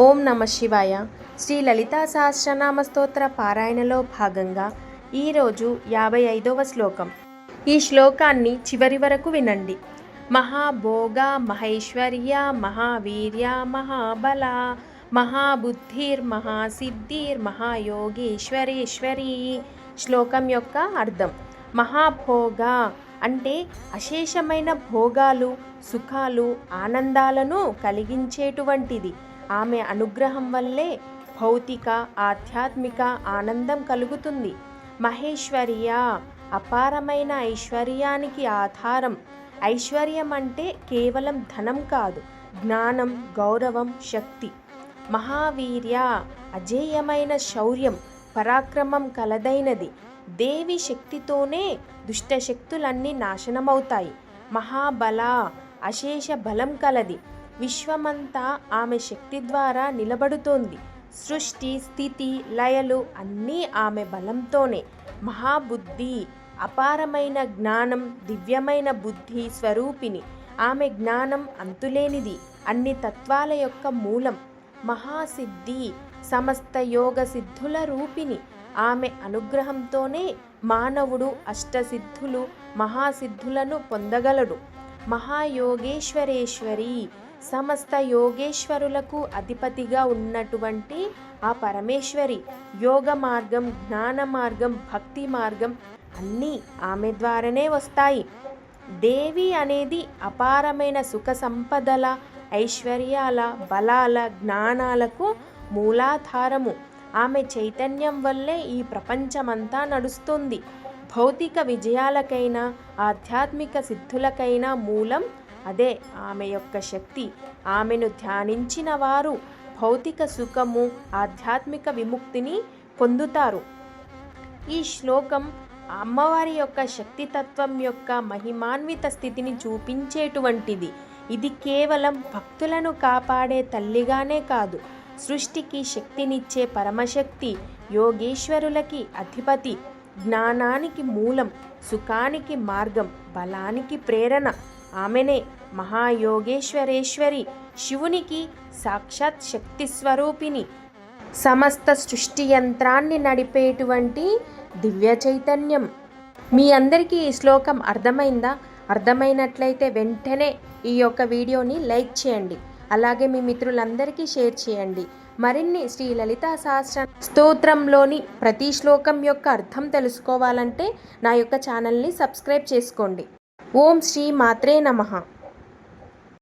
ఓం నమ శివాయ. శ్రీ లలితా సహస్రనామ స్తోత్ర పారాయణలో భాగంగా ఈరోజు 55వ శ్లోకం. ఈ శ్లోకాన్ని చివరి వరకు వినండి. మహాభోగ మహైశ్వర్య మహావీర్య మహాబల మహాబుద్ధిర్ మహాసిద్ధిర్ మహాయోగేశ్వరేశ్వరి. శ్లోకం యొక్క అర్థం: మహాభోగ అంటే అశేషమైన భోగాలు, సుఖాలు, ఆనందాలను కలిగించేటువంటిది. ఆమె అనుగ్రహం వల్లే భౌతిక, ఆధ్యాత్మిక ఆనందం కలుగుతుంది. మహేశ్వర్య అపారమైన ఐశ్వర్యానికి ఆధారం. ఐశ్వర్యం అంటే కేవలం ధనం కాదు, జ్ఞానం, గౌరవం, శక్తి. మహావీర్య అజేయమైన శౌర్యం, పరాక్రమం కలదైనది. దేవి శక్తితోనే దుష్టశక్తులన్నీ నాశనమవుతాయి. మహాబల అశేష బలం కలది. విశ్వమంతా ఆమె శక్తి ద్వారా నిలబడుతోంది. సృష్టి, స్థితి, లయలు అన్నీ ఆమె బలంతోనే. మహాబుద్ధి అపారమైన జ్ఞానం, దివ్యమైన బుద్ధి స్వరూపిణి. ఆమె జ్ఞానం అంతులేనిది, అన్ని తత్వాల యొక్క మూలం. మహాసిద్ధి సమస్త యోగ సిద్ధుల రూపిణి. ఆమె అనుగ్రహంతోనే మానవుడు అష్టసిద్ధులు, మహాసిద్ధులను పొందగలడు. మహాయోగేశ్వరేశ్వరి సమస్త యోగేశ్వరులకు అధిపతిగా ఉన్నటువంటి ఆ పరమేశ్వరి. యోగ మార్గం, జ్ఞాన మార్గం, భక్తి మార్గం అన్నీ ఆమె ద్వారానే వస్తాయి. దేవి అనేది అపారమైన సుఖ సంపదల, ఐశ్వర్యాల, బలాల, జ్ఞానాలకు మూలాధారము. ఆమె చైతన్యం వల్లే ఈ ప్రపంచమంతా నడుస్తుంది. భౌతిక విజయాలకైనా, ఆధ్యాత్మిక సిద్ధులకైనా మూలం అదే ఆమె యొక్క శక్తి. ఆమెను ధ్యానించిన వారు భౌతిక సుఖము, ఆధ్యాత్మిక విముక్తిని పొందుతారు. ఈ శ్లోకం అమ్మవారి యొక్క శక్తితత్వం యొక్క మహిమాన్విత స్థితిని చూపించేటువంటిది. ఇది కేవలం భక్తులను కాపాడే తల్లిగానే కాదు, సృష్టికి శక్తినిచ్చే పరమశక్తి, యోగేశ్వరులకి అధిపతి, జ్ఞానానికి మూలం, సుఖానికి మార్గం, బలానికి ప్రేరణ. ఆమెనే మహాయోగేశ్వరేశ్వరి, శివునికి సాక్షాత్ శక్తి స్వరూపిణి, సమస్త సృష్టి యంత్రాన్ని నడిపేటువంటి దివ్య చైతన్యం. మీ అందరికీ ఈ శ్లోకం అర్థమైందా? అర్థమైనట్లయితే వెంటనే ఈ యొక్క వీడియోని లైక్ చేయండి. అలాగే మీ మిత్రులందరికీ షేర్ చేయండి. మరిన్ని శ్రీ లలితా సహస్ర స్తోత్రంలోని ప్రతి శ్లోకం యొక్క అర్థం తెలుసుకోవాలంటే నా యొక్క ఛానల్ని సబ్స్క్రైబ్ చేసుకోండి. ఓం శ్రీ మాత్రే నమః.